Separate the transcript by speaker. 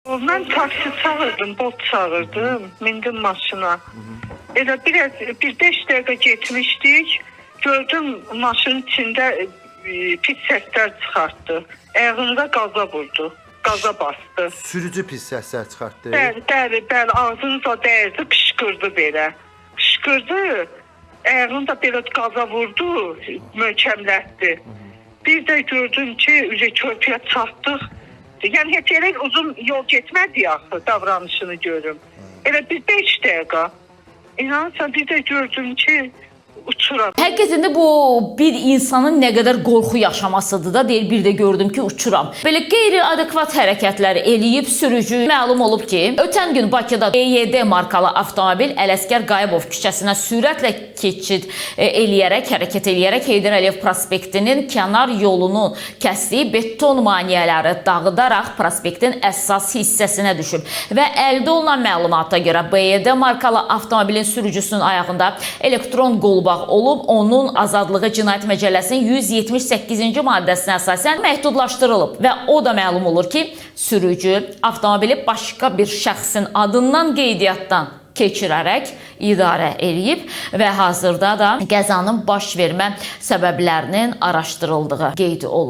Speaker 1: Mən taksi çağırdım, bot çağırdım, mindim maşına. Elə bir 5 dəqiqə getmişdik, gördüm maşının içində pis səslər çıxartdı. Ayağında qaza vurdu, qaza bastı.
Speaker 2: Sürücü pis səslər çıxartdı.
Speaker 1: Bəli, ağzını da dəyirdi, qışqırdı belə. Qışqırdı, ayağını da belə qaza vurdu, möhkəmlətdi. Bir də gördüm ki, körpüyə çatdıq. Yəni heç elə uzun yol getmədi axı, davranışını görüm. Elə bir 5 dəqiqə. İnanırsan, bir də gördüm ki, uçuram.
Speaker 3: Həqiqətən də bu bir insanın nə qədər qorxu yaşamasıdır da, deyir bir də gördüm ki, uçuram. Belə qeyri-adekvat hərəkətləri eləyib sürücü. Məlum olub ki, ötən gün Bakıda EYD markalı avtomobil Ələsgər Qayıbov küçəsinə sürətlə keçid eləyərək, hərəkət eləyərək Heydər Əliyev prospektinin kənar yolunu kəsdiyi beton maneələri dağıdaraq prospektin əsas hissəsinə düşüb. Və əldə olunan məlumata görə EYD markalı avtomobilin sürücüsünün ayağında elektron qolbaq olub, onun azadlığı Cinayət Məcəlləsinin 178-ci maddəsinə əsasən məhdudlaşdırılıb və o da məlum olur ki, sürücü avtomobili başqa bir şəxsin adından qeydiyyatdan keçirərək idarə eləyib və hazırda da qəzanın baş vermə səbəblərinin araşdırıldığı qeyd olunur.